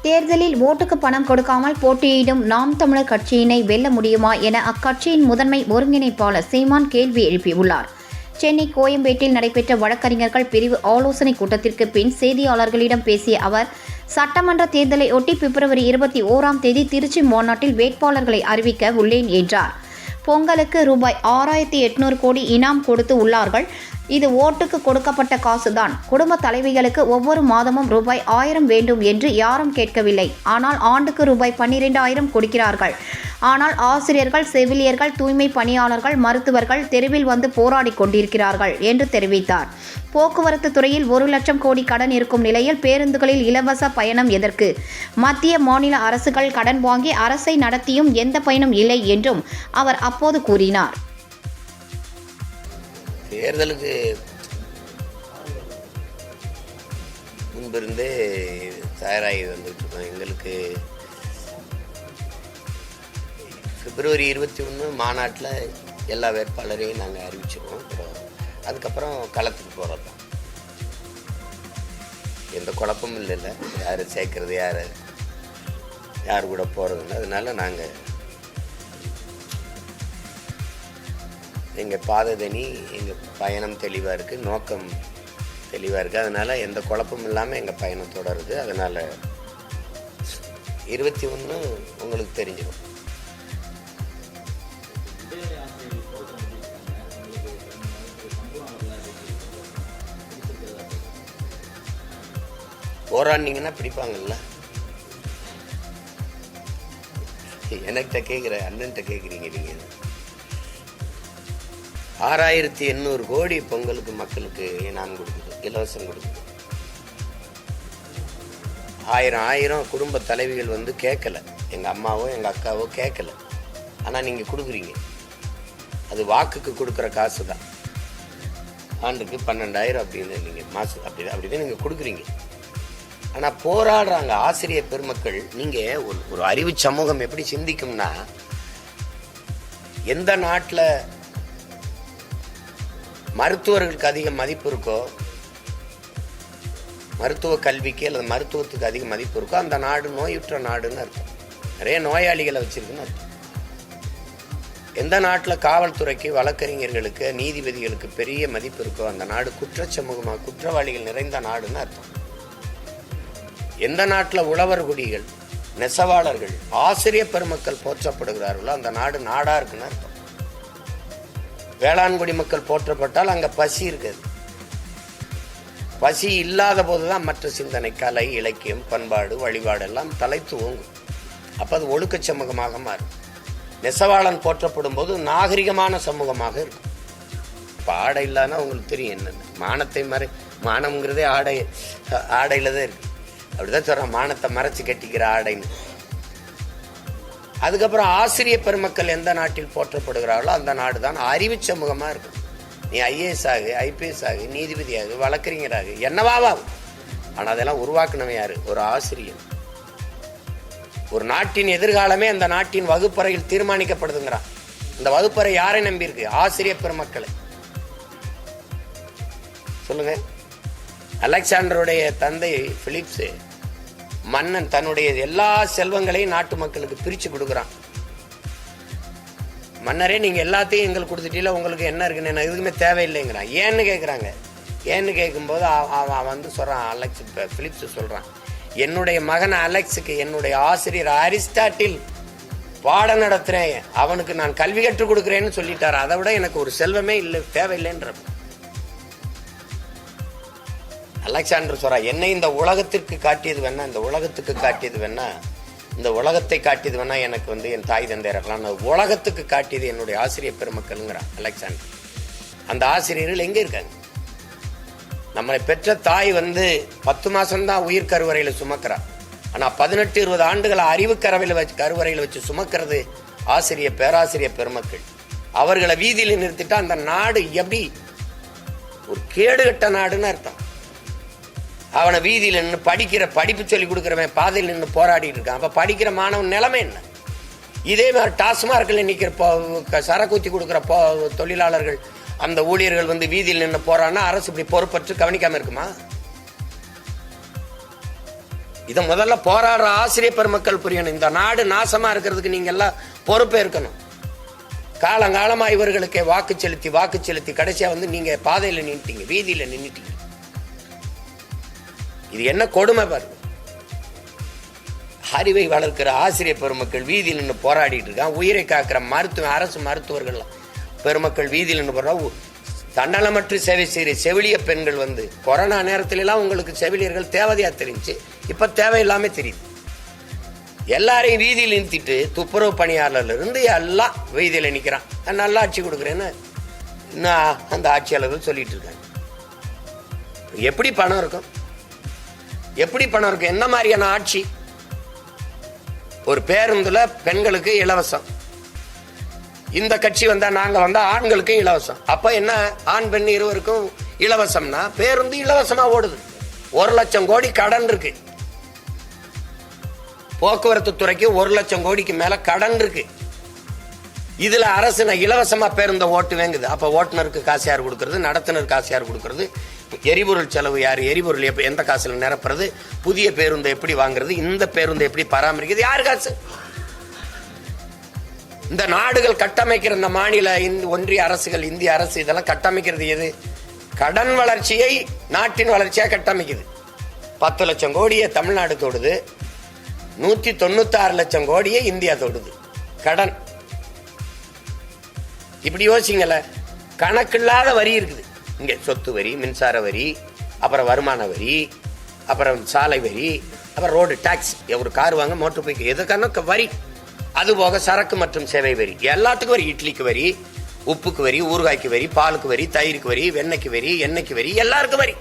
தேர்தலில் ஓட்டுக்கு பணம் கொடுக்காமல் போட்டியிடும் நாம் தமிழர் கட்சியினை வெல்ல முடியுமா என அக்கட்சியின் முதன்மை ஒருங்கிணைப்பாளர் சீமான் கேள்வி எழுப்பியுள்ளார். சென்னை கோயம்பேட்டில் நடைபெற்ற வழக்கறிஞர்கள் பிரிவு ஆலோசனை கூட்டத்திற்கு பின் செய்தியாளர்களிடம் பேசிய அவர், சட்டமன்ற தேர்தலை ஒட்டி பிப்ரவரி 21 திருச்சி மாநாட்டில் வேட்பாளர்களை அறிவிக்க உள்ளேன் என்றார். பொங்கலுக்கு ரூபாய் 6800 கோடி இனாம் கொடுத்து உள்ளார்கள். இது ஓட்டுக்கு கொடுக்கப்பட்ட காசுதான். குடும்ப தலைவிகளுக்கு ஒவ்வொரு மாதமும் ரூபாய் 1000 வேண்டும் என்று யாரும் கேட்கவில்லை. ஆனால் ஆண்டுக்கு ரூபாய் 12000 கொடுக்கிறார்கள். ஆனால் ஆசிரியர்கள், செவிலியர்கள், தூய்மை பணியாளர்கள், மருத்துவர்கள் தெருவில் வந்து போராடி கொண்டிருக்கிறார்கள் என்று தெரிவித்தார். போக்குவரத்து துறையில் 1 லட்சம் கோடி கடன் இருக்கும் நிலையில் பேருந்துகளில் இலவச பயணம் எதற்கு? மத்திய மாநில அரசுகள் கடன் வாங்கி அரசை நடத்தியும் எந்த பயனும் இல்லை என்றும் அவர் அப்போது கூறினார். தேர்தலுக்கு முன்பிருந்தே தயாராகி வந்துட்டு இருக்கோம். எங்களுக்கு பிப்ரவரி 21 மாநாட்டில் எல்லா வேட்பாளரையும் நாங்கள் அறிவிச்சிருவோம். அதுக்கப்புறம் களத்துக்கு போகிறது தான். எந்த குழப்பமும் இல்லை. யார் சேர்க்கறது, யார் கூட போகிறதுன்னு. அதனால நாங்கள் எங்கள் பாதை தனி, எங்கள் பயணம் தெளிவாக இருக்குது, நோக்கம் தெளிவாக இருக்குது. அதனால் எந்த குழப்பமும் இல்லாமல் எங்கள் பயணம் தொடருது. அதனால் 21 உங்களுக்கு தெரிஞ்சிடும். போராடினீங்கன்னா பிடிப்பாங்கல்ல. எனக்கிட்ட கேட்குற அண்ணன்ட்ட கேட்குறீங்க நீங்கள். 6800 கோடி பொங்கலுக்கு மக்களுக்கு இனாம் கொடுக்குது, இலவசம் கொடுக்குது. 1000 குடும்ப தலைவிகள் வந்து கேட்கல, எங்கள் அம்மாவோ எங்கள் அக்காவோ கேட்கல. ஆனால் நீங்கள் கொடுக்குறீங்க. அது வாக்குக்கு கொடுக்குற காசு தான். ஆண்டுக்கு 12000 அப்படின்னு நீங்கள் மாதம் அப்படின்னு நீங்கள் கொடுக்குறீங்க. ஆனால் போராடுறாங்க ஆசிரியர் பெருமக்கள். நீங்கள் ஒரு அறிவு சமூகம் எப்படி சிந்திக்கும்னா, எந்த நாட்டில் மருத்துவர்களுக்கு அதிக மதிப்பு இருக்கோ, மருத்துவ கல்விக்கு அல்லது மருத்துவத்துக்கு அதிக மதிப்பு இருக்கோ, அந்த நாடு நோயுற்ற நாடுன்னு அர்த்தம். நிறைய நோயாளிகளை வச்சிருக்குன்னு அர்த்தம். எந்த நாட்டில் காவல்துறைக்கு, வழக்கறிஞர்களுக்கு, நீதிபதிகளுக்கு பெரிய மதிப்பு இருக்கோ, அந்த நாடு குற்றச்சமூகமாக குற்றவாளிகள் நிறைந்த நாடுன்னு அர்த்தம். எந்த நாட்டில் உழவர் குடிகள், நெசவாளர்கள், ஆசிரியர் பெருமக்கள் போற்றப்படுகிறார்களோ, அந்த நாடு நாடா இருக்குன்னு அர்த்தம். வேளாண்குடி மக்கள் போற்றப்பட்டால் அங்கே பசி இருக்காது. பசி இல்லாத போதுதான் மற்ற சிந்தனை, கலை, இலக்கியம், பண்பாடு, வழிபாடு எல்லாம் தலைத்து ஓங்கும். அப்போ அது ஒழுக்க சமூகமாக மாறும். நெசவாளன் போற்றப்படும் போது நாகரிகமான சமூகமாக இருக்கும். இப்போ ஆடை இல்லாதனா உங்களுக்கு தெரியும் என்னென்ன மானம்ங்கிறதே ஆடையில தான் இருக்கு. அப்படிதான் சொல்றான், மானத்தை மறைச்சு கட்டிக்கிற ஆடைன்னு. அதுக்கப்புறம் ஆசிரியர் பெருமக்கள் எந்த நாட்டில் போற்றப்படுகிறார்களோ அந்த நாடு தான் அறிவு சமூகமாக இருக்கும். நீ IAS ஆகு, IPS ஆகு, நீதிபதியாகு, வழக்கறிஞராகு, என்னவாகும். ஆனால் அதெல்லாம் உருவாக்கணும் யாரு? ஒரு ஆசிரியர். ஒரு நாட்டின் எதிர்காலமே அந்த நாட்டின் வகுப்பறையில் தீர்மானிக்கப்படுதுங்கிறான். இந்த வகுப்பறை யாரை நம்பியிருக்கு? ஆசிரியர் பெருமக்களை. சொல்லுங்க. அலெக்சாண்டருடைய தந்தை பிலிப்ஸ் மன்னன் தன்னுடைய எல்லா செல்வங்களையும் நாட்டு மக்களுக்கு பிரிச்சு கொடுக்குறான். மன்னரே, நீங்க எல்லாத்தையும் எங்களுக்கு கொடுத்துட்டீங்களா, உங்களுக்கு என்ன இருக்குன்னு எனக்கு எதுவுமே தேவையில்லைங்கிறான். ஏன்னு கேட்குறாங்க. ஏன்னு கேட்கும்போது அவன் வந்து சொல்றான், பிலிப்ஸ் சொல்றான், என்னுடைய மகன் அலெக்ஸுக்கு என்னுடைய ஆசிரியர் அரிஸ்டாட்டில் பாடம் நடத்துறேன், அவனுக்கு நான் கல்வி கற்றுக் கொடுக்குறேன்னு சொல்லிட்டாரு. அதை விட எனக்கு ஒரு செல்வமே இல்லை, தேவையில்லைன்ற அலெக்சாண்டர் சொல்றா, என்னை இந்த உலகத்திற்கு காட்டியது வேணா, இந்த உலகத்துக்கு காட்டியது வேணா, இந்த உலகத்தை காட்டியது வேணா எனக்கு வந்து என் தாய் தந்தை இருக்கலாம், உலகத்துக்கு காட்டியது என்னுடைய ஆசிரியர் பெருமக்கள்ங்கிறான் அலெக்சாண்டர். அந்த ஆசிரியர்கள் எங்க இருக்காங்க? நம்மளை பெற்ற தாய் வந்து 10 மாசம்தான் உயிர் கருவறையில சுமக்கிறா. ஆனா 18-20 ஆண்டுகள் அறிவு கருவறையில வச்சு சுமக்கிறது ஆசிரியர், பேராசிரியர் பெருமக்கள். அவர்களை வீதியில் நிறுத்திட்டா அந்த நாடு எப்படி ஒரு கேடுகட்ட நாடுன்னு அர்த்தம். அவனை வீதியில் நின்று படிப்பு சொல்லி கொடுக்குறவன் பாதையில் நின்று போராடிட்டு இருக்கான். அப்ப படிக்கிற மாணவன் நிலைமை என்ன? இதே மாதிரி டாஸ்மார்க்கில் நிற்கிற சரக்கூத்தி கொடுக்குற தொழிலாளர்கள், அந்த ஊழியர்கள் வந்து வீதியில் நின்று போறான்னா அரசு இப்படி பொறுப்பற்று கவனிக்காம இருக்குமா? இதை முதல்ல போராடுற ஆசிரியர் பெருமக்கள் புரியணும். இந்த நாடு நாசமா இருக்கிறதுக்கு நீங்க எல்லாம் பொறுப்பேற்கணும். காலங்காலமா இவர்களுக்கு வாக்கு செலுத்தி கடைசியா வந்து நீங்க பாதையில நின்னுட்டீங்க, வீதியில நின்னுட்டீங்க. இது என்ன கொடுமை பாருங்க. அறிவை வளர்க்கிற ஆசிரியர் பெருமக்கள் வீதியில் நின்று போராடிட்டு இருக்கான். உயிரை காக்கிற அரசு மருத்துவர்கள் பெருமக்கள் வீதியில் நின்று போறா. தன்னலமற்று சேவை செய்கிற செவிலிய பெண்கள் வந்து கொரோனா நேரத்துல எல்லாம் உங்களுக்கு செவிலியர்கள் தேவையா தெரிஞ்சு, இப்ப தேவையில்லாம தெரியுது. எல்லாரையும் வீதியில் நிறுத்திட்டு துப்புரவு பணியாளர்ல இருந்து எல்லாம் வீதியில நிக்கிறான். நல்லா ஆட்சி கொடுக்குறேன்னு இன்னும் அந்த ஆட்சியாளர்கள் சொல்லிட்டு இருக்காங்க. எப்படி பணம் இருக்கும்? எப்படி பணம் இருக்கும்? என்ன மாதிரியான ஆட்சி? ஒரு பேருந்துல பெண்களுக்கு இலவசம், இந்த கட்சி வந்தா நாங்க வந்தா ஆண்களுக்கு இலவசம். அப்ப என்ன, ஆண் பெண் இருவருக்கும் இலவசம்னா பேருந்து இலவசமா ஓடுது. 1 லட்சம் கோடி கடன் இருக்கு போக்குவரத்து துறைக்கு. 1 லட்சம் கோடிக்கு மேல கடன் இருக்கு. இதுல அரசு இலவசமா பேருந்த ஓட்டுவேங்குது. அப்ப ஓட்டுநருக்கு காசு யார் கொடுக்கறது? நடத்துனர் காசு யார் கொடுக்கறது? எரிபொருள் செலவு யாரு? எரிபொருள் எந்த காசுல நிரப்புறது? புதிய பேருந்தை எப்படி வாங்குறது? இந்த பேருந்தை எப்படி பராமரிக்கிறது? யாரு காசு? இந்த நாடுகள் கட்டமைக்கிற இந்த மாநில ஒன்றிய அரசுகள், இந்திய அரசு இதெல்லாம் கட்டமைக்கிறது எது? கடன் வளர்ச்சியை நாட்டின் வளர்ச்சியா கட்டமைக்குது. 10 லட்சம் கோடியை தமிழ்நாடு தொடுது, 196 லட்சம் கோடியை இந்தியா தொடுது கடன். இப்படி யோசிங்கல. கணக்கில்லாத வரி இருக்குது இங்க. சொத்து வரி, மின்சார வரி, அப்புறம் வருமான வரி, அப்புறம் சாலை வரி, அப்புறம் ரோடு டாக்ஸ். ஒரு கார் வாங்க, மோட்டர் பைக், எதுக்கான வரி. அதுபோக சரக்கு மற்றும் சேவை வரி, எல்லாத்துக்கும் வரி. இட்லிக்கு வரி, உப்புக்கு வரி, ஊறுகாய்க்கு வரி, பாலுக்கு வரி, தயிருக்கு வரி, வெண்ணெய்க்கு வரி, எண்ணெய்க்கு வரி, எல்லாருக்கும் வரி.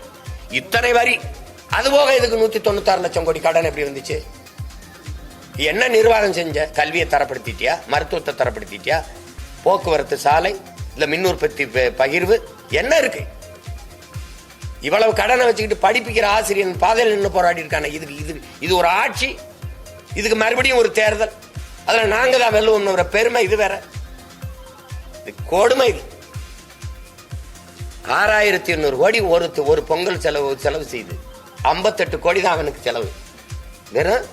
இத்தனை வரி. அதுபோக இதுக்கு 196 லட்சம் கோடி கடன் எப்படி வந்துச்சு? என்ன நிர்வாகம் செஞ்ச? கல்வியை தரப்படுத்திட்டியா? மருத்துவத்தை தரப்படுத்திட்டியா? போக்குவரத்து, சாலை, இல்ல மின் உற்பத்தி பகிர்வு, என்ன இருக்கு? இவ்வளவு கடனை வச்சுக்கிட்டு படிப்பிக்கிற ஆசிரியர் பாதையில் நின்று போராடி இருக்கான. இது ஒரு ஆட்சி. இதுக்கு மறுபடியும் ஒரு தேர்தல். அதுல நாங்க தான் வெல்லுவோம் ஒரு பெருமை. இது வேற கொடுமை. இது 6800 கோடி ஒரு பொங்கல் செலவு செய்து 58 கோடி தான் அவனுக்கு செலவு. வெறும்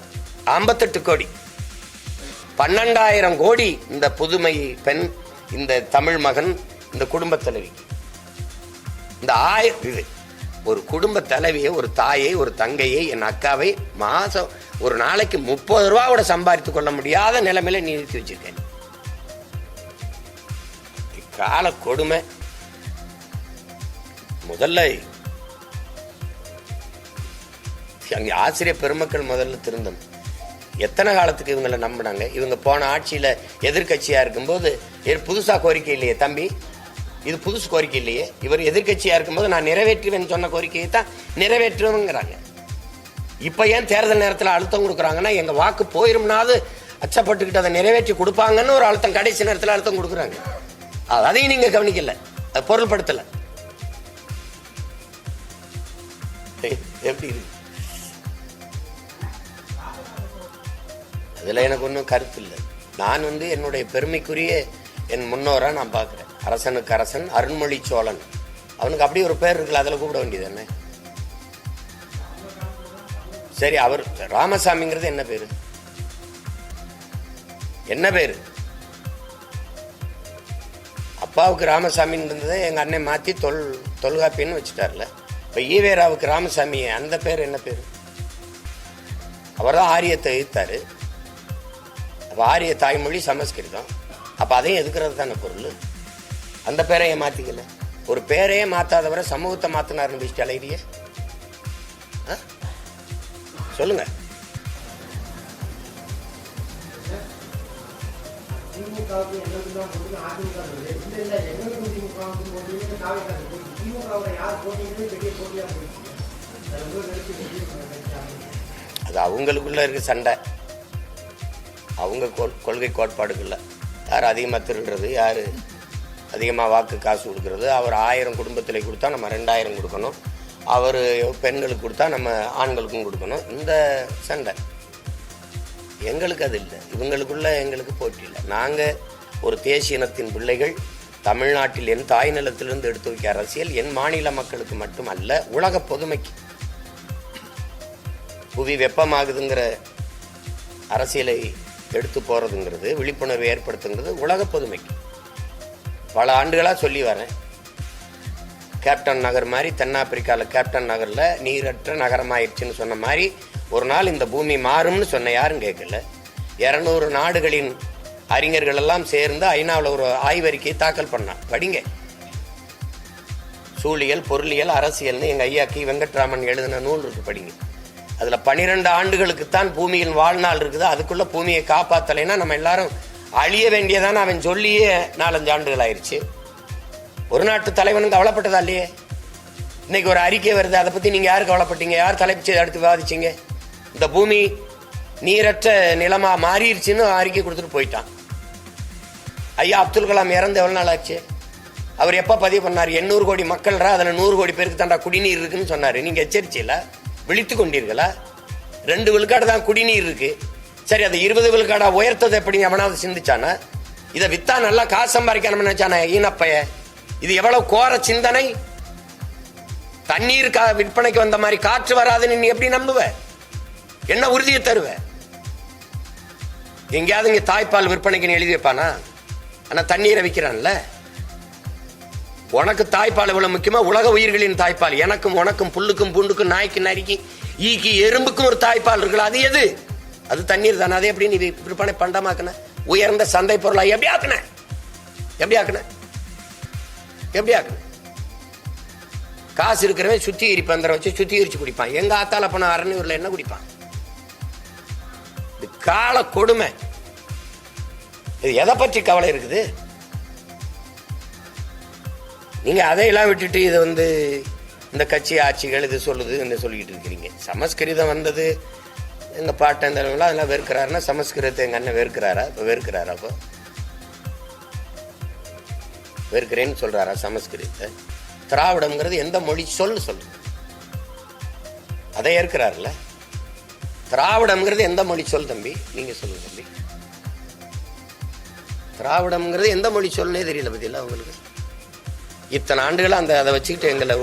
58 கோடி. 12,000 கோடி இந்த புதுமை பெண், இந்த தமிழ் மகன், இந்த குடும்ப தலைவி. இந்த இது ஒரு குடும்ப தலைவியை, ஒரு தாயை, ஒரு தங்கையை, என் அக்காவை மாசம் ஒரு நாளைக்கு 30 ரூபாவோட சம்பாதித்துக் கொள்ள முடியாத நிலைமையில நிறுத்தி வச்சிருக்கேன். கால கொடுமை. முதல்ல அங்க ஆசிரியர் பெருமக்கள் முதல்ல திருந்தம். எத்தனை காலத்துக்கு இவங்களை நம்பினாங்க? இவங்க போன ஆட்சியில எதிர்கட்சியா இருக்கும்போது புதுசா கோரிக்கை இல்லையே தம்பி, இது புதுசு கோரிக்கை இல்லையே. இவர் எதிர்கட்சியா இருக்கும்போது நான் நிறைவேற்றுவேன் சொன்ன கோரிக்கையை தான் நிறைவேற்றுவேங்கிறாங்க. இப்ப ஏன் தேர்தல் நேரத்தில் அழுத்தம் கொடுக்குறாங்கன்னா, எங்க வாக்கு போயிரும்னாவது அச்சப்பட்டுக்கிட்டு அதை நிறைவேற்றி கொடுப்பாங்கன்னு ஒரு அழுத்தம், கடைசி நேரத்தில் அழுத்தம் கொடுக்குறாங்க. அதையும் நீங்க கவனிக்கல, அது பொருள்படுத்தல. எப்படி இருக்கு? அதுல எனக்கு ஒன்றும் கருத்து இல்லை. நான் என்னுடைய பெருமைக்குரிய என் முன்னோரா நான் பார்க்கிறேன். அரசனுக்கு அரசன் அருண்மொழி சோழன், அவனுக்கு அப்படி ஒரு பேர் இருக்குல்ல, அதில் கூப்பிட வேண்டியது என்ன? சரி, அவர் ராமசாமிங்கிறது என்ன பேரு? என்ன பேரு? அப்பாவுக்கு ராமசாமின்னு இருந்ததை எங்க அண்ணன் மாத்தி தொல்காப்பின்னு வச்சுட்டார்ல. இப்ப ஈவேராவுக்கு ராமசாமி, அந்த பேர் என்ன பேரு? அவர் தான் ஆரியத்தை எதிர்த்தாரு. அப்ப ஆரிய தாய்மொழி சமஸ்கிருதம். அப்ப அதையும் எதுக்குறது தானே பொருள். அந்த பேரையே மாத்திக்கல. ஒரு பேரையே மாத்தாதவரை சமூகத்தை மாத்தினாருன்னு பேசிட்டு அலையிறியே. சொல்லுங்க. அது அவங்களுக்குள்ள இருக்க சண்டை, அவங்க கொள்கை கோட்பாடுகள்ல யார் அதிகமாக திருடுறது, யார் அதிகமாக வாக்கு காசு கொடுக்கறது. அவர் 1000 குடும்பத்தில் கொடுத்தா நம்ம 2000 கொடுக்கணும், அவர் பெண்களுக்கு கொடுத்தா நம்ம ஆண்களுக்கும் கொடுக்கணும். இந்த சண்டை எங்களுக்கு அது இல்லை. இவங்களுக்குள்ள எங்களுக்கு போட்டி இல்லை. நாங்கள் ஒரு தேசிய இனத்தின் பிள்ளைகள். தமிழ்நாட்டில் என் தாய் நிலத்திலிருந்து எடுத்து வைக்க அரசியல் என் மாநில மக்களுக்கு மட்டும் அல்ல, உலக பொதுமைக்கு. புவி வெப்பமாகுதுங்கிற அரசியலை எடுத்து போகிறதுங்கிறது, விழிப்புணர்வு ஏற்படுத்துங்கிறது உலக பொதுமைக்கு பல ஆண்டுகளாக சொல்லி வரேன். கேப்டன் நகர் மாதிரி தென்னாப்பிரிக்காவில் கேப்டன் நகரில் நீரற்ற நகரமாயிடுச்சுன்னு சொன்ன மாதிரி ஒரு நாள் இந்த பூமி மாறும்னு சொன்ன யாரும் கேட்கல. 200 நாடுகளின் அறிஞர்கள் எல்லாம் சேர்ந்து ஐநாவில் ஒரு ஆய்வறிக்கையை தாக்கல் பண்ணான். படிங்க. சூழியல், பொருளியல், அரசியல்னு எங்கள் ஐயா கி வெங்கட்ராமன் எழுதின நூல் இருக்கு, படிங்க. அதில் 12 ஆண்டுகளுக்குத்தான் பூமியின் வாழ்நாள் இருக்குது. அதுக்குள்ள பூமியை காப்பாற்றலைன்னா நம்ம எல்லாரும் அழிய வேண்டியதான அவன் சொல்லியே 4-5 ஆண்டுகள் ஆயிடுச்சு. ஒரு நாட்டு தலைவனும் கவலைப்பட்டதா இல்லையே? இன்னைக்கு ஒரு அறிக்கை வருது, அதை பற்றி நீங்கள் யார் கவலைப்பட்டீங்க? யார் தலைப்பு எடுத்து விவாதிச்சிங்க? இந்த பூமி நீரற்ற நிலமா மாறிடுச்சுன்னு அறிக்கை கொடுத்துட்டு போயிட்டான். ஐயா அப்துல் கலாம் இறந்து எவ்வளோ நாள் ஆச்சு? அவர் எப்போ பதிவு பண்ணார்? 800 கோடி மக்கள்ரா, அதில் 100 கோடி பேருக்கு தாண்டா குடிநீர் இருக்குன்னு சொன்னார். நீங்கள் எச்சரிச்சீங்கள? விழித்து கொண்டீர்களா? 2 விழுக்காடு தான் குடிநீர் இருக்கு. சரி, அதை 20 விழுக்காடா உயர்த்தது எப்படி எவனாவது சிந்திச்சானா? இதை வித்தா நல்லா காசு சம்பாதிக்கணும் நினைச்சானே ஈனப்பைய. இது எவ்வளவு கோர சிந்தனை! தண்ணீர் விற்பனைக்கு வந்த மாதிரி காற்று வராதுன்னு நீ எப்படி நம்புவ? என்ன உறுதியை தருவ? எங்கேயாவது இங்க தாய்ப்பால் விற்பனைக்கு எழுதி வைப்பானா? ஆனா தண்ணீரை விற்கிறான்ல. உனக்கு தாய்ப்பால் எவ்வளவு முக்கியமா? உலக உயிர்களின் தாய்ப்பால். எனக்கும் உனக்கும் புல்லுக்கும் பூண்டுக்கும் நாய்க்கு நரிக்கு ஈக்கு எறும்புக்கும் ஒரு தாய்ப்பால் இருக்குல்ல, அது எது? அது தண்ணீர் தானே. அதே எப்படி நீ விற்பனை பண்டமாக்குன? உயர்ந்த சந்தை பொருளா எப்படி ஆக்குன? எப்படி ஆக்குன? எப்படி ஆக்குன? காசு இருக்கிறவன் சுத்திகரிப்பு பந்தரை வச்சு சுத்திகரிச்சு குடிப்பான். எங்க ஆத்தால போன அரணியூர்ல என்ன குடிப்பான்? இது கால கொடுமை. இது எதை பற்றி கவலை இருக்குது? நீங்க அதையெல்லாம் விட்டுட்டு இதை இந்த கட்சி ஆட்சிகள் இது சொல்லுது என்ன சொல்லிக்கிட்டு இருக்கிறீங்க. சமஸ்கிருதம் வந்தது எங்க பாட்டன் தலைவர்களா அதெல்லாம் வெறுக்கிறாருன்னா சமஸ்கிருதத்தை எங்க அண்ணன் வெறுக்கிறாரா? இப்போ வெறுக்கிறாரா? அப்போ வெறுக்கிறேன்னு சொல்றாரா சமஸ்கிருதத்தை? திராவிடம்ங்கிறது எந்த மொழி சொல்லு அதை ஏற்கிறாருல்ல. திராவிடம்ங்கிறது எந்த மொழி சொல் தம்பி? நீங்க சொல்லுங்க தம்பி. திராவிடம்ங்கிறது எந்த மொழி சொல்லே தெரியல பத்தியில அவங்களுக்கு. இத்தனை ஆண்டுகள் அதை வச்சுக்கிட்டு எங்களை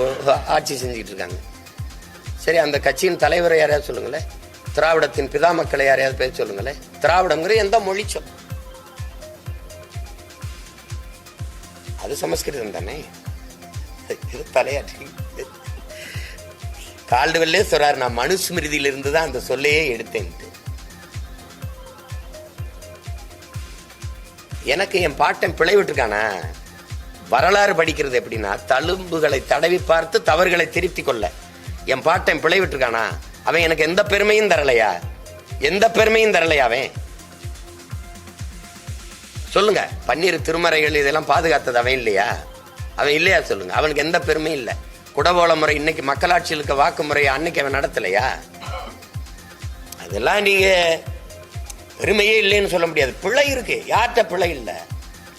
ஆட்சி செஞ்சுக்கிட்டு இருக்காங்க. சரி, அந்த கட்சியின் தலைவரை யாரையாவது சொல்லுங்களேன். திராவிடத்தின் பிதா மக்களை யாரையாவது பேச சொல்லுங்களேன். திராவிடம்ங்கிறது எந்த மொழி சொல்? அது சமஸ்கிருதம் தானே. இது தலையாற்றி கால்டுவெல்லே சொல்றாரு, நான் மனுஸ்மிருதியில இருந்து தான் அந்த சொல்லையே எடுத்தேன்ட்டு. எனக்கு என் பாட்டன் பிழை விட்டுருக்கானா? வரலாறு படிக்கிறது எப்படின்னா, தழும்புகளை தடவி பார்த்து தவறுகளை திருத்தி கொள்ள. என் பாட்டன் பிழை விட்டுருக்கானா? அவன் எனக்கு எந்த பெருமையும் தரலையா? எந்த பெருமையும் தரலையா அவன்? சொல்லுங்க. பன்னீர் திருமறைகள் இதெல்லாம் பாதுகாத்தது அவன் இல்லையா? அவன் இல்லையா சொல்லுங்க. அவனுக்கு எந்த பெருமையும் இல்லை. குடவோல முறை இன்னைக்கு மக்களாட்சியில் இருக்க வாக்கு முறையை அன்னைக்கு அவன் நடத்தலையா? அதெல்லாம் நீங்க பெருமையே இல்லைன்னு சொல்ல முடியாது. பிழை இருக்கு. யார்கிட்ட பிழை இல்லை?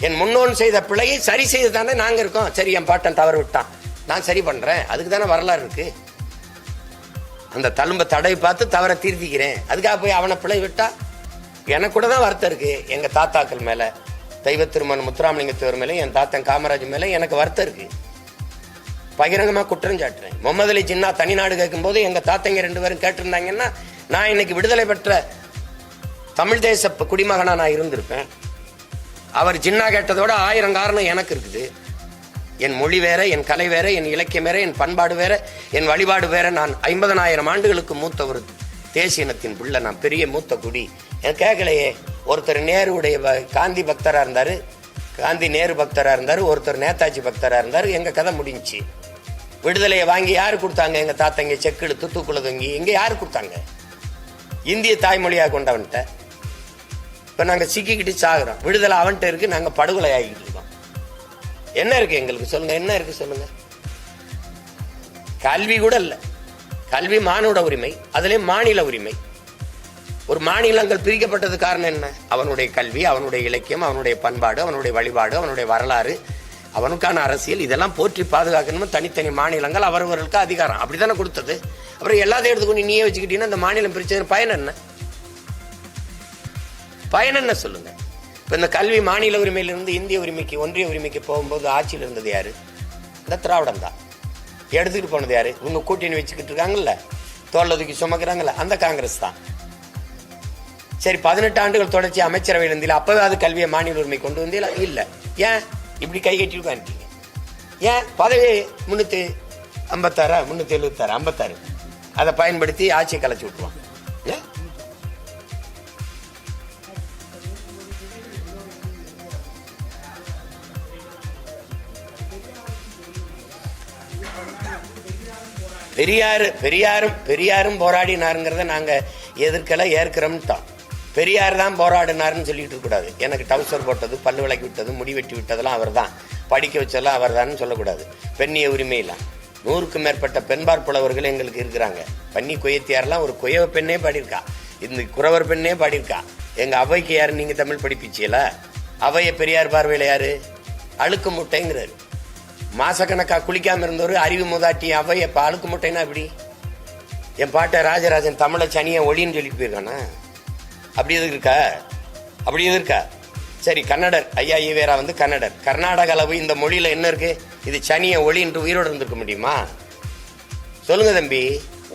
என் முன்னோன் செய்த பிழையை சரி செய்து தானே நாங்க இருக்கோம். சரி, என் பாட்டன் தவறு விட்டான், நான் சரி பண்றேன். அதுக்கு தானே வரலாறு இருக்கு. அந்த தழும்பை தடவை பார்த்து தவறை திருத்திக்கிறேன். அதுக்காக போய் அவனை பிழை விட்டா எனக்கு கூட தான் வருத்தம் இருக்கு. எங்க தாத்தாக்கள் மேல, தெய்வ திருமணம் முத்துராமலிங்க தேவர் மேல, என் தாத்தன் காமராஜ் மேல எனக்கு வருத்தம் இருக்கு. பகிரங்கமா குற்றம் சாட்டுறேன். முகமது அலி ஜின்னா தனிநாடு கேட்கும் போது எங்க தாத்தங்க 2 பேரும் கேட்டிருந்தாங்கன்னா நான் இன்னைக்கு விடுதலை பெற்ற தமிழ் தேச குடிமகனா நான் இருந்திருப்பேன். அவர் ஜின்னா கேட்டதோட 1000 காரணம் எனக்கு இருக்குது. என் மொழி வேற, என் கலை வேற, என் இலக்கியம் வேற, என் பண்பாடு வேற, என் வழிபாடு வேற. நான் 50,000 ஆண்டுகளுக்கு மூத்த ஒரு தேசிய இனத்தின் பிள்ளை. நான் பெரிய மூத்த குடி. எனக்கு கேட்கலையே. ஒருத்தர் நேருடைய காந்தி பக்தரா இருந்தாரு, காந்தி நேரு பக்தரா இருந்தாரு, ஒருத்தர் நேதாஜி பக்தரா இருந்தாரு. எங்க கதை முடிஞ்சிச்சு. விடுதலையை வாங்கி யாரு கொடுத்தாங்க? எங்க தாத்தங்க செக்கு எடுத்து தூக்குல தொங்கி எங்க யாரு கொடுத்தாங்க? இந்திய தாய்மொழியாக கொண்டவன்ட்ட. இப்ப நாங்க சிக்கிக்கிட்டு சாகுறோம். விடுதலை அவன்கிட்ட இருக்கு, நாங்க படுகொலை ஆகிட்டு இருக்கோம். என்ன இருக்கு எங்களுக்கு சொல்லுங்க? என்ன இருக்கு சொல்லுங்க? கல்வி கூட இல்ல. கல்வி மானுட உரிமை, அதுலயும் மாநில உரிமை. ஒரு மாநிலங்கள் பிரிக்கப்பட்டது காரணம் என்ன? அவனுடைய கல்வி, அவனுடைய இலக்கியம், அவனுடைய பண்பாடு, அவனுடைய வழிபாடு, அவனுடைய வரலாறு, அவனுக்கான அரசியல், இதெல்லாம் போற்றி பாதுகாக்கணும். தனித்தனி மாநிலங்கள் அவரவர்களுக்கு அதிகாரம் அப்படித்தானே கொடுத்தது. அப்புறம் எல்லாத்தையும் எடுத்துக்கொண்டு நீயே வச்சுக்கிட்டீங்கன்னா இந்த மாநிலம் பிரிச்சது பயன் என்ன? பயன் என்ன சொல்லுங்க? இப்ப இந்த கல்வி மாநில உரிமையிலிருந்து இந்திய உரிமைக்கு, ஒன்றிய உரிமைக்கு போகும்போது ஆட்சியில் இருந்தது யாரு? இந்த திராவிடம் தான். எடுத்துக்கிட்டு போனது யாரு? இவங்க கூட்டணி வச்சுக்கிட்டு இருக்காங்கல்ல, தோல்ல தூக்கி சுமக்கிறாங்கல்ல, அந்த காங்கிரஸ் தான். சரி, 18 ஆண்டுகள் தொடர்ச்சி அமைச்சரவையில் இருந்தீங்க, அப்பவே அது கல்வியை மாநில உரிமை கொண்டு வந்தீங்களா? இல்ல. ஏன் இப்படி கை கட்டி உட்காந்துட்டீங்க? ஏன் பதவி 356 376 56 அதை பயன்படுத்தி ஆட்சியை கலைச்சி விட்டுருவான். பெரியாரும் போராடினாருங்கிறத நாங்க எதிர்க்கல, ஏற்கிறோம்ட்டான். பெரியார் தான் போராடினாருன்னு சொல்லிட்டு இருக்கக்கூடாது. எனக்கு டவுசர் போட்டது, பல்லு விளக்கி விட்டது, முடி வெட்டி விட்டதெல்லாம் அவர் தான், படிக்க வச்சதெல்லாம் அவர் தான் சொல்லக்கூடாது. பெண்ணிய உரிமையெல்லாம் 100க்கும் மேற்பட்ட பெண்பார் புலவர்கள் எங்களுக்கு இருக்கிறாங்க. பன்னி கொய்யத்தியாரெல்லாம் ஒரு கொய்யவ பெண்ணே பாடியிருக்கா, இந்த குறவர் பெண்ணே பாடியிருக்கா. எங்க அவைக்கு யாரு நீங்க தமிழ் படிப்பிச்சியல? அவைய பெரியார் பார்வையில யாரு? அழுக்கு முட்டைங்கிறாரு. மாசக்கணக்கா குளிக்காம இருந்தவர் அறிவு மூதாட்டி அவை இப்ப அழுக்கு முட்டைன்னா எப்படி? என் பாட்ட ராஜராஜன் தமிழ சனியை ஒளின்னு சொல்லிட்டு போயிருக்கானா? அப்படி எது இருக்கா? அப்படி எது இருக்கா? சரி, கன்னடர் ஐயா ஈவேரா வந்து கன்னடர். கர்நாடக அளவு இந்த மொழியில என்ன இருக்கு? இது சனியை ஒளின்று உயிரோடு இருந்திருக்க முடியுமா? சொல்லுங்க தம்பி.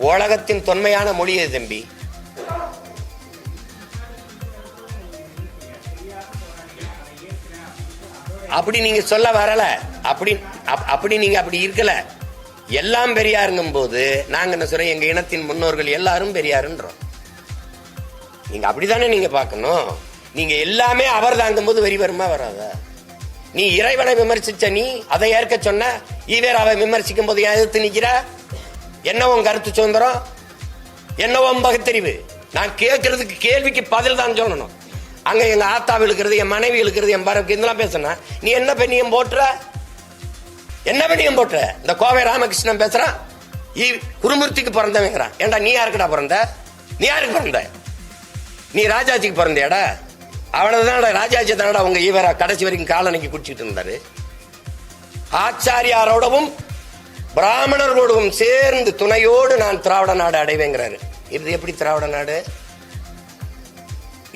உலகத்தின் தொன்மையான மொழி எது தம்பி? அப்படி நீங்க சொல்ல வரல. அப்படி நீங்க அப்படி இருக்கல. எல்லாம் பெரியாருங்கும் போது நாங்க என்ன சொல்றோம்? எங்க இனத்தின் முன்னோர்கள் எல்லாரும் பெரியாருன்றோம். நீங்க அப்படித்தானே நீங்க பார்க்கணும். நீங்க எல்லாமே அவர் தாங்கும் போது வெறி வருமா வராத? நீ இறைவனை விமர்சிச்ச, நீ அதை ஏற்க சொன்ன. ஈவேராவை விமர்சிக்கும் போது எதிர்த்து நிக்கிற. என்னவும் கருத்து சுதந்திரம், என்னவும் பகுத்தறிவு. நான் கேட்கறதுக்கு கேள்விக்கு பதில் தான் சொல்லணும். அங்க எங்க ஆத்தாவில் இருக்கிறது, என் மனைவி இருக்கிறது, என் பரவுக்கு இதெல்லாம் பேசுனா நீ என்ன பெண்ணியம் போட்டுற? என்ன பெண்ணியம் போட்டுற? இந்த கோவை ராமகிருஷ்ணன் பேசுறான், குருமூர்த்திக்கு பிறந்தவங்கிறான். ஏண்டா நீ யாருக்குடா பிறந்த? நீ யாருக்கு பிறந்த? நீ ராஜாஜிக்கு பிறந்தியாடா? அவ்வளவுதான். ராஜாஜி தானடா உங்க ஈவரா கடைசி வரைக்கும் காலனைக்கு குடிச்சிட்டு இருந்தாரு. ஆச்சாரியாரோடவும் பிராமணர்களோடவும் சேர்ந்து துணையோடு நான் திராவிட நாடு அடைவேங்கிறாரு. இது எப்படி திராவிட நாடு?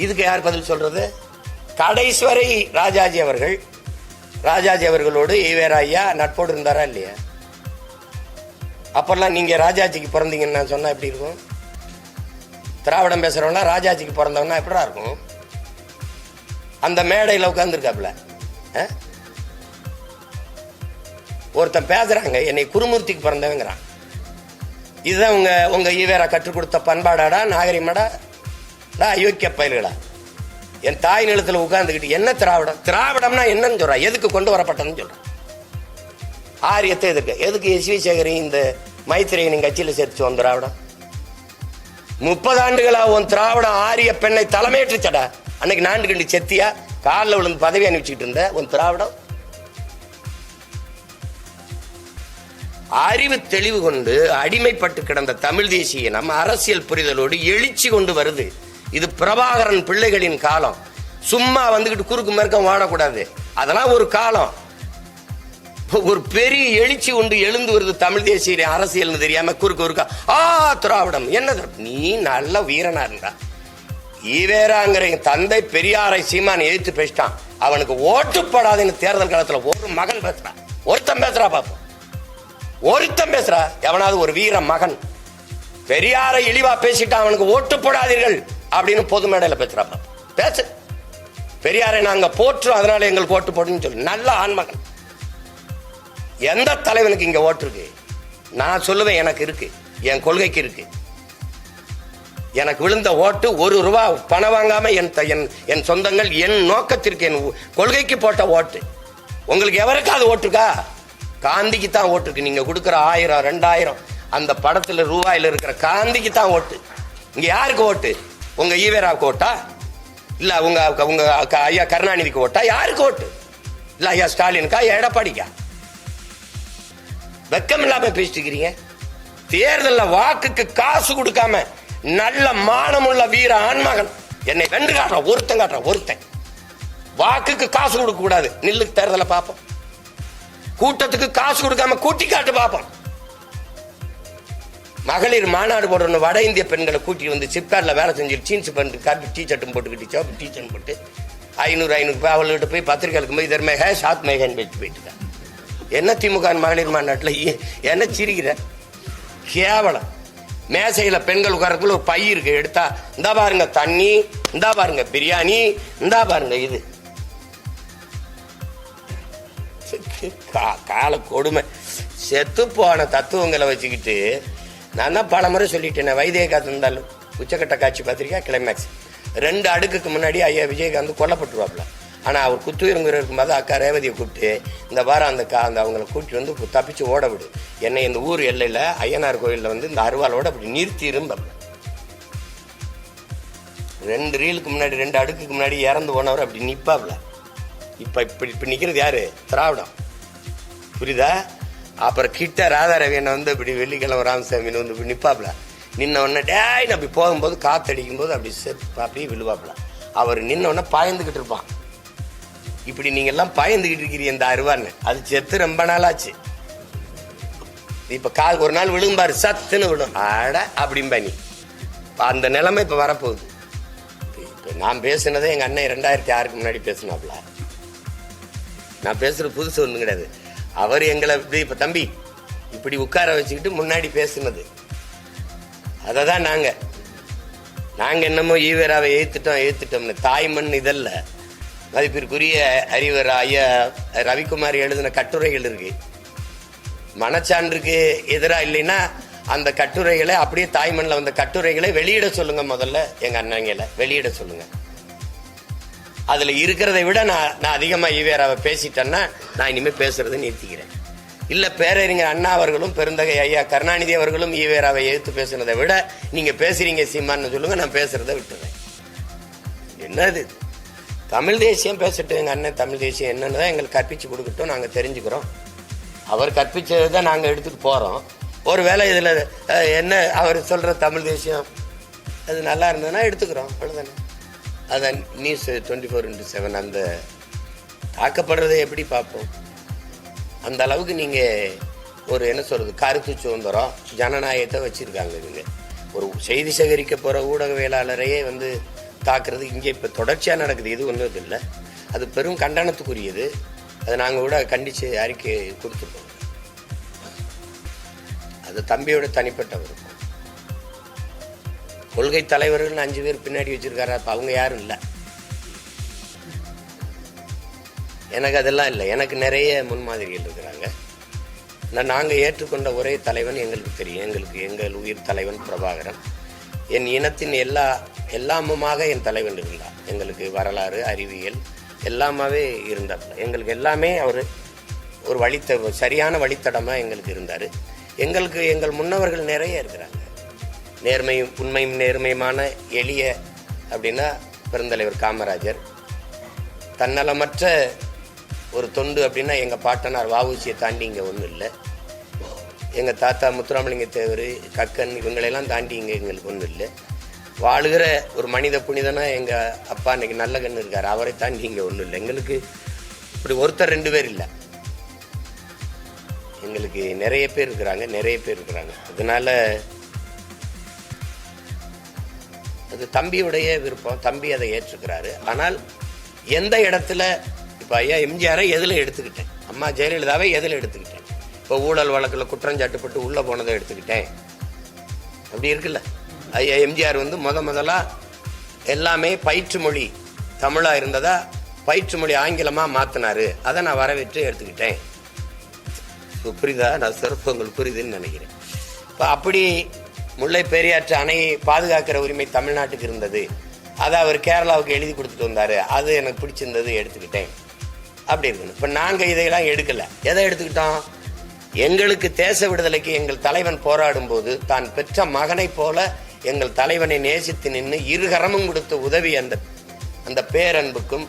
இதுக்கு யார் பதில் சொல்றது? கடைஸ்வரை ராஜாஜி அவர்களோடு ஈவேரா ஐயா நட்போடு இருந்தாரா இல்லையா? அப்பெல்லாம் நீங்க ராஜாஜிக்கு பிறந்தீங்கன்னு நான் சொன்னா எப்படி இருக்கும்? திராவிடம் பேசுறவனா ராஜாஜிக்கு பிறந்தவனா எப்படா இருக்கும்? அந்த மேடையில் உட்கார்ந்துருக்காப்புல ஒருத்தன் பேசுறாங்க, என்னை குருமூர்த்திக்கு பிறந்தவங்கிறான். இதுதான் உங்க ஈவேரா கற்றுக் கொடுத்த பண்பாடாடா, நாகரிகமாடா? அயோக்கிய பயல்களா? என் தாய் நிலத்துல உட்கார்ந்துக்கிட்டு என்ன திராவிடம்? திராவிடம்னா என்னன்னு சொல்ற? எதுக்கு கொண்டு வரப்பட்டதுன்னு சொல்ற? ஆரியத்தை எதுக்கு எஸ்.வி. சேகரி இந்த மைத்திரியை நீங்க கட்சியில சேர்த்து வந்த திராவிடம்? 30 ஆண்டுகளா உன் திராவிடம் ஆரிய பெண்ணை தலைமையேற்றுச்சடா. அன்னைக்கு நாண்டு கண்டு செத்தியா காலில் விழுந்து பதவி அனுப்பிச்சுட்டு இருந்த உன் திராவிடம். அறிவு தெளிவு கொண்டு அடிமைப்பட்டு கிடந்த தமிழ் தேசிய நம்ம அரசியல் புரிதலோடு எழுச்சி கொண்டு வருது. இது பிரபாகரன் பிள்ளைகளின் காலம். சும்மா வந்துகிட்டு குறுக்கு மேற்கம் வாழக்கூடாது. அதெல்லாம் ஒரு காலம். ஒரு பெரிய எழுச்சி கொண்டு எழுந்து வருது தமிழ் தேசிய அரசியல் தெரியாம குறுக்கா திராவிடம் என்னது? நீ நல்ல வீரனா இருந்தா. ஈவேராங்கிற தந்தை பெரியாரை சீமான் எதிர்த்து பேசிட்டான். அவனுக்கு ஓட்டுப்படாதுன்னு தேர்தல் காலத்துல ஒரு மகன் பேசுறான். ஒருத்தன் பேசுறா பாப்போம். ஒருத்தன் பேசுறா. எவனாவது ஒரு வீர மகன் பெரியாரை இழிவா பேசிட்டான், அவனுக்கு ஓட்டு போடாதீர்கள் அப்படின்னு பொது மேடையில பேசுறா பாப்போம். பேசு. பெரியாரை நாங்க போற்றுறோம், அதனால எங்களுக்கு ஓட்டு போடுன்னு சொல்லு. நல்ல ஆண்மகன். எந்த தலைவனுக்கு இங்க ஓட்டு இருக்கு? நான் சொல்லுவேன், எனக்கு இருக்கு. என் கொள்கைக்கு இருக்கு. எனக்கு விழுந்த ஓட்டு 1 ரூபா பணம் வாங்காம என் சொந்தங்கள் என் நோக்கத்திற்கு என் கொள்கைக்கு போட்ட ஓட்டு. உங்களுக்கு எவருக்காவது ஓட்டுருக்கா? காந்திக்கு தான் ஓட்டு இருக்கு. நீங்க கொடுக்குற 1000 2000 அந்த படத்துல ரூபாயில இருக்கிற காந்திக்கு தான் ஓட்டு. இங்க யாருக்கு ஓட்டு? உங்க ஈவேராவுக்கு ஓட்டா? இல்ல உங்க ஐயா கருணாநிதிக்கு ஓட்டா? யாருக்கு ஓட்டு? இல்ல ஐயா ஸ்டாலினுக்கா? எடப்பாடிக்கா? வெக்கம் இல்லாம பேசிட்டு இருக்கிறீங்க. தேர்தல்ல வாக்குக்கு காசு கொடுக்காம நல்ல மானமுள்ள வீர ஆண்மகன் என்னை வென்று காட்டுறான். ஒருத்தன் வாக்குக்கு காசு கொடுக்க கூடாது. நில்லு, தேர்தலை பார்ப்போம். கூட்டத்துக்கு காசு கொடுக்காம கூட்டி காட்டு பார்ப்போம். மகளிர் மாநாடு போடுற வட இந்திய பெண்களை கூட்டி வந்து சிப்கார்ட்ல வேலை செஞ்சு ஜீன்ஸ் பண்ணிட்டு காப்பி டீ ஷர்ட்டும் போட்டுக்கிட்டு சிவப்பு டீ ஷர்ட் போட்டு 500 அவள்கிட்ட போய் பத்திரிகைகளுக்கு போய் இதர் மேக சாத் மேகன்னு வச்சு போயிட்டு இருக்காங்க. என்ன திமுக மகளிர் மாநாட்டில் என்ன சிரிக்கிற? கேவலம். மேசையில பெண்கள் உட்காரக்குள்ள ஒரு பை இருக்கு, எடுத்தா இந்தா பாருங்க தண்ணி, இந்தா பாருங்க பிரியாணி, இந்தா பாருங்க இது. கால கொடுமை. செத்து போன தத்துவங்களை வச்சுக்கிட்டு நான் தான் பல முறை சொல்லிட்டேன். வைத்தியகாந்த் இருந்தாலும் உச்சக்கட்ட காட்சி பார்த்திருக்கா, கிளைமேக்ஸ் 2 அடுக்குக்கு முன்னாடி ஐயா விஜயகாந்த் கொல்லப்பட்டுருவாப்ல. ஆனால் அவர் குத்துயிருங்கிற இருக்கும்போது அக்கா ரேவதியை கூப்பிட்டு இந்த வாரம் அந்த அவங்களை கூப்பிட்டு வந்து தப்பிச்சு ஓட விடு, என்னை இந்த ஊர் எல்லையில் ஐயனார் கோயிலில் வந்து இந்த அருவாலோட அப்படி நிறுத்தி இருந்தப்ப 2 ரீலுக்கு முன்னாடி 2 அடுக்குக்கு முன்னாடி இறந்து போனவர் அப்படி நிற்பாப்ல. இப்படி நிற்கிறது யாரு? திராவிடம். புரியுதா? அப்புறம் கிட்ட ராதாரவி என்ன வந்து இப்படி வெள்ளிக்கிழமை ராமசாமின்னு வந்து இப்படி நிற்பாப்ல. நின்ன உடனே டேய் அப்படி போகும்போது காத்தடிக்கும் போது அப்படி அப்படியே விழுவாப்ல. அவர் நின்ன உடனே பாய்ந்துக்கிட்டு இருப்பான். இப்படி நீங்க எல்லாம் பாய்ந்துகிட்டு இருக்கிறீங்க இந்த அருவான்னு. அது செத்து ரொம்ப நாள் ஆச்சு. இப்ப ஒரு நாள் விழும்பாரு, சத்துன்னு விடும், ஆட அப்படிம்பா. நீ அந்த நிலைமை இப்ப வரப்போகுது. இப்ப நான் பேசுனதே எங்க அண்ணன் 2006க்கு முன்னாடி பேசினாப்ல. நான் பேசுறது புதுசு ஒன்றும் கிடையாது. அவர் எங்களை இப்படி இப்ப தம்பி இப்படி உட்கார வச்சுக்கிட்டு முன்னாடி பேசுனது அதை தான் நாங்க என்னமோ ஈவேராவை ஏத்துட்டோம்னு. தாய்மண் இதல்ல. மதிப்பிற்குரிய அறிவர் ஐயா ரவிக்குமார் எழுதின கட்டுரைகள் இருக்கு. மனச்சான்றுக்கு எதிராக இல்லைன்னா அந்த கட்டுரைகளை அப்படியே தாய்மண்ணில் வந்த கட்டுரைகளை வெளியிட சொல்லுங்க. முதல்ல எங்க அண்ணங்களை வெளியிட சொல்லுங்க. அதுல இருக்கிறதை விட நான் அதிகமா ஈவேராவை பேசிட்டேன்னா நான் இனிமேல் பேசுறதை நிறுத்திக்கிறேன். இல்ல பேரறிஞர் அண்ணா அவர்களும் பெருந்தகை ஐயா கருணாநிதி அவர்களும் ஈவேராவை எதிர்த்து பேசுனதை விட நீங்க பேசுறீங்க சீமான்னு சொல்லுங்க, நான் பேசுறதை விட்டுறேன். என்னது தமிழ் தேசியம் பேசட்டும், எங்க அண்ணன் தமிழ் தேசியம் என்னன்னு எங்களுக்கு கற்பிச்சு கொடுக்கட்டும், நாங்க தெரிஞ்சுக்கிறோம். அவர் கற்பிச்சதை தான் நாங்க எடுத்துட்டு போறோம். ஒருவேளை இதுல என்ன அவர் சொல்ற தமிழ் தேசியம் அது நல்லா இருந்ததுன்னா எடுத்துக்கிறோம், அவ்வளவுதானே. அதான் நியூஸ் 24/7 அந்த தாக்கப்படுறதை எப்படி பார்ப்போம். அந்த அளவுக்கு நீங்க ஒரு என்ன சொல்றது கருத்து சுதந்திரம் ஜனநாயகத்தை வச்சிருக்காங்க. இவங்க ஒரு செய்தி சேகரிக்க போற ஊடகவியலாளரையே வந்து தாக்குறது இங்கே இப்ப தொடர்ச்சியா நடக்குது. இது ஒன்றும் இல்லை, அது பெரும் கண்டனத்துக்குரியது. அதை நாங்க கூட கண்டிச்சு அறிக்கை கொடுத்துருக்கோம். அது தம்பியோட தனிப்பட்ட விருப்பம். கொள்கை தலைவர்கள் 5 பேர் பின்னாடி வச்சிருக்காரு, அப்ப அவங்க யாரும் இல்லை. எனக்கு அதெல்லாம் இல்லை. எனக்கு நிறைய முன்மாதிரிகள் இருக்கிறாங்க. நாங்கள் ஏற்றுக்கொண்ட ஒரே தலைவன் எங்களுக்கு தெரியும். எங்கள் உயிர் தலைவன் பிரபாகரன். என் இனத்தின் எல்லாமுமாக என் தலைவன் இருந்தார். எங்களுக்கு வரலாறு அறிவியல் எல்லாமாவே இருந்தார். எங்களுக்கு எல்லாமே அவர் ஒரு சரியான வழித்தடமாக எங்களுக்கு இருந்தார். எங்கள் முன்னவர்கள் நிறைய இருக்கிறாங்க. நேர்மையும் உண்மையும் நேர்மையுமான எளிய அப்படின்னா பெருந்தலைவர் காமராஜர். தன்னலமற்ற ஒரு தொண்டு அப்படின்னா எங்கள் பாட்டனார் வஉசியை தாண்டி இங்கே ஒன்றும் இல்லை. எங்கள் தாத்தா முத்துராமலிங்க தேவர், கக்கன் இவங்களெல்லாம் தாண்டி இங்கே எங்களுக்கு ஒன்றும் இல்லை. வாழுகிற ஒரு மனித புனிதனா எங்கள் அப்பா இன்னைக்கு நல்ல கண்ணு இருக்கார், அவரை தாண்டி இங்கே ஒன்றும் இல்லை. எங்களுக்கு இப்படி ஒருத்தர் 2 பேர் இல்லை, எங்களுக்கு நிறைய பேர் இருக்கிறாங்க. அதனால அது தம்பியுடைய விருப்பம், தம்பி அதை ஏற்றுக்கிறாரு. ஆனால் எந்த இடத்துல இப்போ ஐயா எம்ஜிஆரை எதில் எடுத்துக்கிட்டேன், அம்மா ஜெயலலிதாவை எதில் எடுத்துக்கிட்டேன், இப்போ ஊழல் வழக்கில் குற்றஞ்சாட்டுப்பட்டு உள்ளே போனதை எடுத்துக்கிட்டேன், அப்படி இருக்குல்ல. ஐயா எம்ஜிஆர் வந்து முதலா எல்லாமே பயிற்று மொழி தமிழாக இருந்ததா பயிற்று மொழி ஆங்கிலமாக மாற்றினாரு, அதை நான் வரவேற்று எடுத்துக்கிட்டேன். புரியுதா? நான் சிறப்பு உங்களுக்கு புரியுதுன்னு நினைக்கிறேன். இப்போ அப்படி முல்லை பெரியாற்று அணையை பாதுகாக்கிற உரிமை தமிழ்நாட்டுக்கு இருந்தது, அதை அவர் கேரளாவுக்கு எழுதி கொடுத்துட்டு வந்தாரு, அது எனக்கு பிடிச்சிருந்தது எடுத்துக்கிட்டேன். அப்படி இருக்கணும். இப்போ நாங்கள் இதையெல்லாம் எடுக்கலை. எதை எடுத்துக்கிட்டோம்? எங்களுக்கு தேச விடுதலைக்கு எங்கள் தலைவன் போராடும் போது தான் பெற்ற மகனை போல எங்கள் தலைவனை நேசித்து நின்று இருகரமும் கொடுத்த உதவி அந்த பேரன்புக்கும்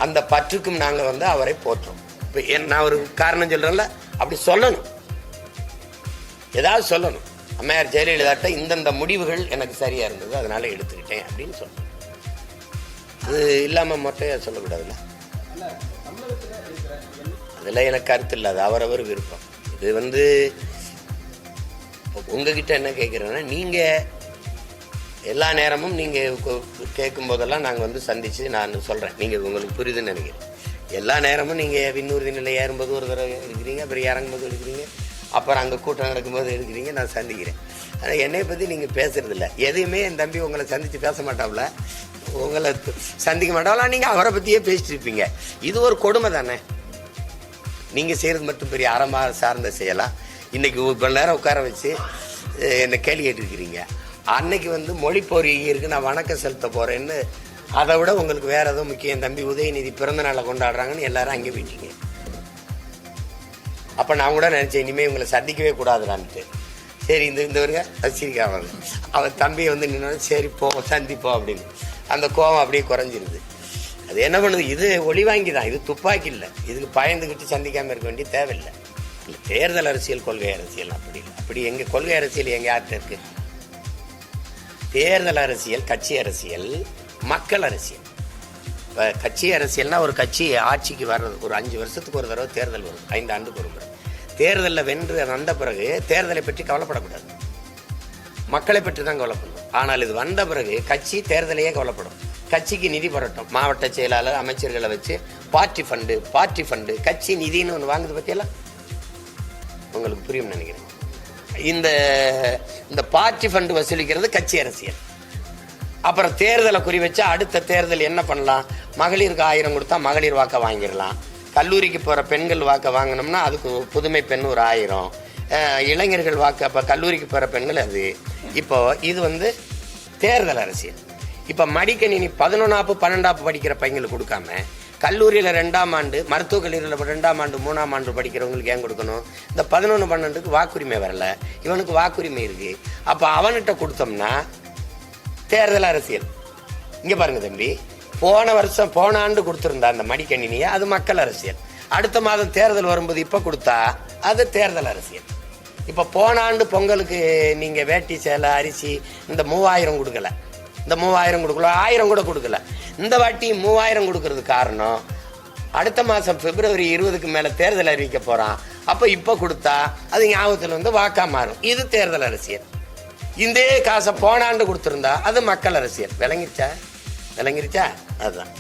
அந்த பற்றுக்கும் நாங்கள் வந்து அவரை போற்றோம். இப்போ நான் ஒரு காரணம் சொல்றேன்ல, அப்படி சொல்லணும், ஏதாவது சொல்லணும். அம்மையார் ஜெயலலிதாட்ட இந்தந்த முடிவுகள் எனக்கு சரியா இருந்தது, அதனால எடுத்துக்கிட்டேன் அப்படின்னு சொல்லணும். அது இல்லாம மொட்டையா சொல்லக்கூடாதுல்ல. அதெல்லாம் எனக்கு கருத்து இல்லை, அது அவரவர் விருப்பம். இது வந்து உங்ககிட்ட என்ன கேட்குறேன்னா, நீங்க எல்லா நேரமும் நீங்க கேட்கும் போதெல்லாம் நாங்கள் வந்து சந்திச்சு நான் சொல்றேன், நீங்க உங்களுக்கு புரியுதுன்னு நினைக்கிறேன். எல்லா நேரமும் நீங்க விண்ணூர்தி நிலை ஏறும்போது ஒரு தடவை இருக்கிறீங்க, அப்புறம் இறங்கும்போது இருக்கிறீங்க, அப்புறம் அங்கே கூட்டம் நடக்கும்போது இருக்கிறீங்க, நான் சந்திக்கிறேன். ஆனால் என்னை பற்றி நீங்கள் பேசுறதில்ல. எதுவுமே என் தம்பி உங்களை சந்தித்து பேச மாட்டாப்புல, உங்களை சந்திக்க மாட்டாங்களா, நீங்கள் அவரை பற்றியே பேசிட்டு இருப்பீங்க. இது ஒரு கொடுமை தானே. நீங்கள் செய்கிறது மட்டும் பெரிய அறமாக சார்ந்த செய்யலாம். இன்றைக்கி ஒரு நேரம் உட்கார வச்சு என்னை கேள்வி கேட்டுருக்கிறீங்க. அன்னைக்கு வந்து மொழிப்போர் இருக்கு, நான் வணக்கம் செலுத்த போகிறேன்னு, அதை விட உங்களுக்கு வேறு எதுவும் முக்கியம். என் தம்பி உதயநிதி பிறந்த நாளை கொண்டாடுறாங்கன்னு எல்லாரும் அங்கே போயிட்டீங்க. அப்போ நான் கூட நினச்சேன் இனிமேல் இவங்களை சந்திக்கவே கூடாதுடான்ட்டு. சரி இந்த வருங்க ரசிக்காமல் அவன் தம்பியை வந்து நின்று சரி போ சந்திப்போம் அப்படின்னு அந்த கோவம் அப்படியே குறைஞ்சிருது. அது என்ன பண்ணுது, இது ஒளி வாங்கி தான், இது துப்பாக்கி இல்லை. இதுக்கு பயந்துக்கிட்டு சந்திக்காமல் இருக்க வேண்டிய தேவையில்லை. இல்லை தேர்தல் அரசியல், கொள்கை அரசியல் அப்படி இல்லை. அப்படி எங்கள் கொள்கை அரசியல் எங்கள் யார்கிட்ட இருக்கு? தேர்தல் அரசியல், கட்சி அரசியல், மக்கள் அரசியல். இப்போ கட்சி அரசியல்னா ஒரு கட்சி ஆட்சிக்கு வர்றது ஒரு 5 வருஷத்துக்கு ஒரு தடவை தேர்தல் வரும், 5 ஆண்டுக்கு ஒரு முறை. தேர்தலில் வென்று வந்த பிறகு தேர்தலை பற்றி கவலைப்படக்கூடாது, மக்களை பற்றி தான் கவலைப்படணும். ஆனால் இது வந்த பிறகு கட்சி தேர்தலையே கவலைப்படும். கட்சிக்கு நிதி புரட்டும், மாவட்ட செயலாளர் அமைச்சர்களை வச்சு பார்ட்டி ஃபண்டு கட்சி நிதின்னு ஒன்று வாங்குது பற்றியெல்லாம் உங்களுக்கு புரியும் நினைக்கிறேன். இந்த பார்ட்டி ஃபண்டு வசூலிக்கிறது கட்சி அரசியல். அப்புறம் தேர்தலை குறி வச்சா அடுத்த தேர்தல் என்ன பண்ணலாம், மகளிருக்கு 1000 கொடுத்தா மகளிர் வாக்கை வாங்கிடலாம். கல்லூரிக்கு போகிற பெண்கள் வாக்கை வாங்கினோம்னா அதுக்கு புதுமை பெண் ஒரு 1000, இளைஞர்கள் வாக்கு. அப்போ கல்லூரிக்கு போகிற பெண்கள் அது. இப்போ இது வந்து தேர்தல் அரசியல். இப்போ மடிக்கணினி 11ஆப்பு 12ஆப்பு படிக்கிற பையங்களுக்கு கொடுக்காம கல்லூரியில் 2ஆம் ஆண்டு, மருத்துவக் கல்லூரியில் 2ஆம் ஆண்டு 3ஆம் ஆண்டு படிக்கிறவங்களுக்கு ஏன் கொடுக்கணும்? இந்த 11, 12க்கு வாக்குரிமை வரல, இவனுக்கு வாக்குரிமை இருக்கு. அப்போ அவன்கிட்ட கொடுத்தோம்னா தேர்தல் அரசியல். இங்கே பாருங்க தம்பி, போன ஆண்டு கொடுத்துருந்தா அந்த மடிக்கணினியை, அது மக்கள் அரசியல். அடுத்த மாதம் தேர்தல் வரும்போது இப்போ கொடுத்தா அது தேர்தல் அரசியல். இப்போ போன ஆண்டு பொங்கலுக்கு நீங்கள் வேட்டி சேலை அரிசி இந்த 3000 கொடுக்கல, இந்த 3000 கொடுக்கல, 1000 கூட கொடுக்கல. இந்த வாட்டி 3000 கொடுக்கறது காரணம் அடுத்த மாதம் பிப்ரவரி 20க்கு மேலே தேர்தல் அறிவிக்க போகிறான். அப்போ இப்போ கொடுத்தா அது ஞாபகத்தில் வந்து வாக்கா மாறும். இது தேர்தல் அரசியல். இந்த காசை போன ஆண்டு கொடுத்துருந்தா அது மக்கள் அரசியல். விளங்கிருச்சா? அதுதான்.